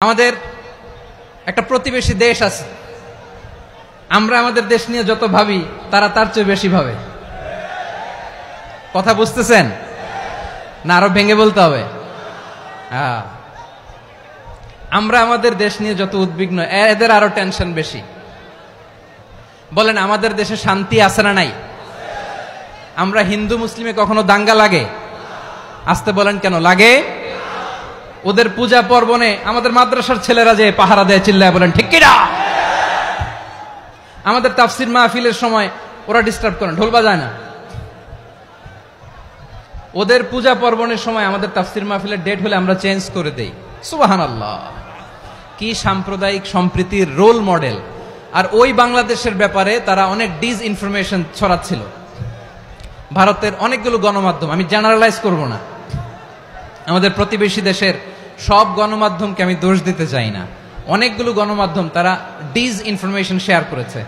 আমাদের একটা প্রতিবেশী দেশ আছে, আমরা আমাদের দেশ নিয়ে যত ভাবি তারা তার চেয়ে বেশি ভাবে। কথা বুঝতেছেন না? আরো ভেঙে বলতে হবে। আমরা আমাদের দেশ নিয়ে যত উদ্বিগ্ন, এদের আরো টেনশন বেশি। বলেন, আমাদের দেশে শান্তি আছে না নাই? আমরা হিন্দু মুসলিমে কখনো দাঙ্গা লাগে? আসতে বলেন, কেন লাগে? ওদের পূজা পর্বণে আমাদের মাদ্রাসার ছেলেরা যে পাহারা দেয়, চিল্লায় বলেন ঠিক কিনা? আমাদের তাফসির মাহফিলের সময় ওরা ডিস্টার্ব করে, ঢোল বাজায় না। ওদের পূজা পর্বণের সময় আমাদের তাফসির মাহফিলের ডেট হলে আমরা চেঞ্জ করে দেই। সুবহানাল্লাহ, কি সাম্প্রদায়িক সম্প্রীতির রোল মডেল। আর ওই বাংলাদেশের ব্যাপারে তারা অনেক ডিসইনফরমেশন ছড়াচ্ছিল। ভারতের অনেকগুলো গণমাধ্যম, আমি জেনারেলাইজ করব না, আমাদের প্রতিবেশী দেশের সব গণমাধ্যমকে আমি দোষ দিতে চাই না, অনেকগুলো গণমাধ্যম তারা ডিসইনফরমেশন শেয়ার করেছে।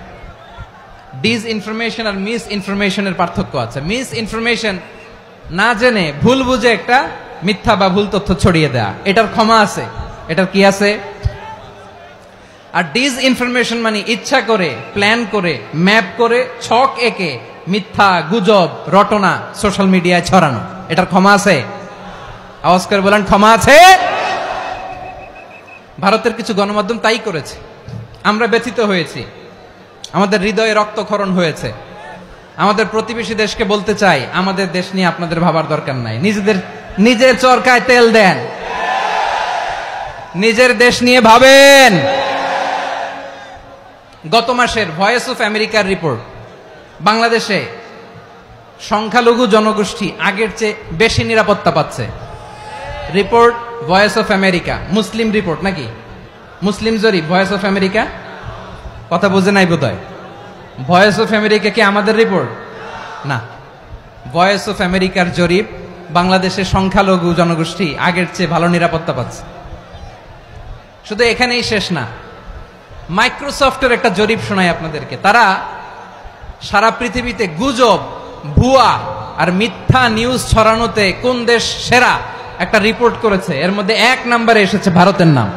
ডিসইনফরমেশন আর মিস ইনফরমেশনের পার্থক্য আছে। মিস ইনফরমেশন না জেনে ভুল বুঝে একটা মিথ্যা বা ভুল তথ্য ছড়িয়ে দেয়া, এটার ক্ষমা আছে, এটার কি আছে? আর ডিসইনফরমেশন মানে ইচ্ছা করে, প্ল্যান করে, ম্যাপ করে, ছক এঁকে মিথ্যা, গুজব, রটনা সোশ্যাল মিডিয়ায় ছড়ানো, এটার ক্ষমা আছে? আওয়াজ করে বলেন, ক্ষমা আছে? ভারতের কিছু গণমাধ্যম তাই করেছে। আমরা ব্যথিত হয়েছি, আমাদের হৃদয়ে রক্তক্ষরণ হয়েছে। আমাদের প্রতিবেশী দেশকে বলতে চাই, আমাদের দেশ নিয়ে আপনাদের ভাবার দরকার নাই, নিজের চরকায় তেল দেন, নিজের দেশ নিয়ে ভাবেন। গত মাসের ভয়েস অফ আমেরিকার রিপোর্ট, বাংলাদেশে সংখ্যালঘু জনগোষ্ঠী আগের চেয়ে বেশি নিরাপত্তা পাচ্ছে। Report voice of America, Muslim report নাকি? মুসলিম জরিপ, ভয়েস অফ আমেরিকা। কথা বুঝে নাই বোধহয়। ভয়েস অফ আমেরিকা কি আমাদের রিপোর্ট? না, ভয়েস অফ আমেরিকার জরিপ, বাংলাদেশের সংখ্যালঘু জনগোষ্ঠী আগের চেয়ে ভালো নিরাপত্তা পাচ্ছে। শুধু এখানেই শেষ না, মাইক্রোসফটের একটা জরিপ শোনাই আপনাদেরকে। তারা সারা পৃথিবীতে গুজব, ভুয়া আর মিথ্যা নিউজ ছড়ানোতে কোন দেশ সেরা একটা রিপোর্ট করেছে। এর মধ্যে 1 নম্বরে এসেছে ভারতের নাম।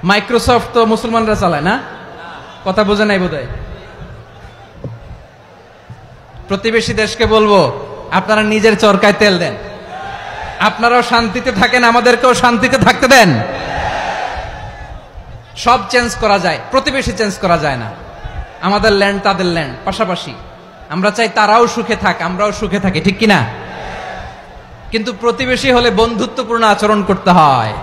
মাইক্রোসফট তো মুসলমানরা চালায় না? কথা বোঝে নাই বোধহয়। প্রতিবেশী দেশকে বলবো, আপনারা নিজের চরকায় তেল দেন, আপনারাও শান্তিতে থাকেন, আমাদেরকেও শান্তিতে থাকতে দেন। সব চেঞ্জ করা যায়, প্রতিবেশী চেঞ্জ করা যায় না। আমাদের ল্যান্ড তাদের ল্যান্ড, পাশাপাশি। আমরা চাই তারাও সুখে থাক, আমরাও সুখে থাকি, ঠিক কিনা? কিন্তু প্রতিবেশী হলে বন্ধুত্বপূর্ণ আচরণ করতে হয়।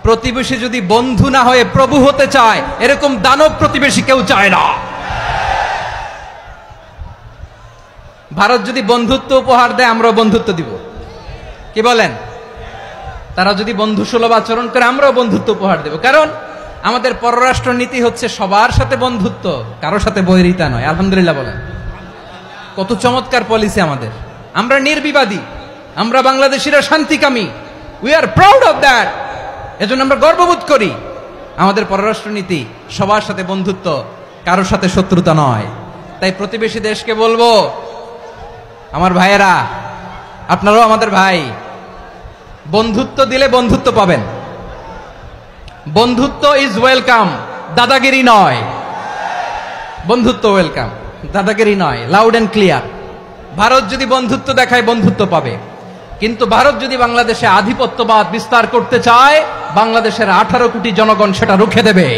প্রতিবেশী যদি বন্ধু না হয়ে প্রভু হতে চায়, এরকম দানব প্রতিবেশী কেউ চায় না। ভারত যদি বন্ধুত্ব উপহার দেয়, আমরাও বন্ধুত্ব দিব। কি বলেন? তারা যদি বন্ধু সুলভ আচরণ করে, আমরাও বন্ধুত্ব উপহার দেব। কারণ আমাদের পররাষ্ট্র নীতি হচ্ছে সবার সাথে বন্ধুত্ব, কারোর সাথে বৈরিতা নয়। আলহামদুলিল্লাহ বলেন, কত চমৎকার পলিসি আমাদের। আমরা নির্বিবাদী, আমরা বাংলাদেশিরা শান্তিকামী। We are proud of that. এজন্য আমরা গর্ববোধ করি। আমাদের পররাষ্ট্র নীতি সবার সাথে বন্ধুত্ব, কারোর সাথে শত্রুতা নয়। তাই প্রতিবেশী দেশকে বলবো, আমার ভাইয়েরা, আপনারাও আমাদের ভাই, বন্ধুত্ব দিলে বন্ধুত্ব পাবেন। বন্ধুত্ব ইজ ওয়েলকাম, দাদাগিরি নয়। বন্ধুত্ব ওয়েলকাম, দাদাগিরি নয়। Loud and clear. ভারত যদি বন্ধুত্ব দেখায়, বন্ধুত্ব পাবে। কিন্তু ভারত যদি বাংলাদেশে আধিপত্যবাদ বিস্তার করতে চায়, বাংলাদেশের 18 কোটি জনগণ সেটা রুখে দেবে।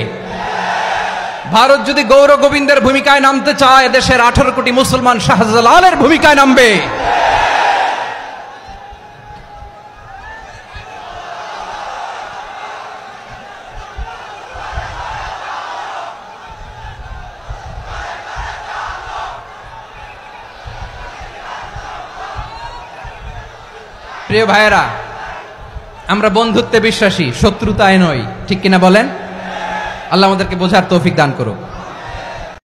ভারত যদি গৌর গোবিন্দের ভূমিকায় নামতে চায়, দেশের 18 কোটি মুসলমান শাহজালালের ভূমিকায় নামবে। প্রিয় ভাইয়েরা, আমরা বন্ধুত্বে বিশ্বাসী, শত্রুতায় নই, ঠিক কিনা বলেন? আল্লাহ আমাদেরকে বোঝার তৌফিক দান করুক।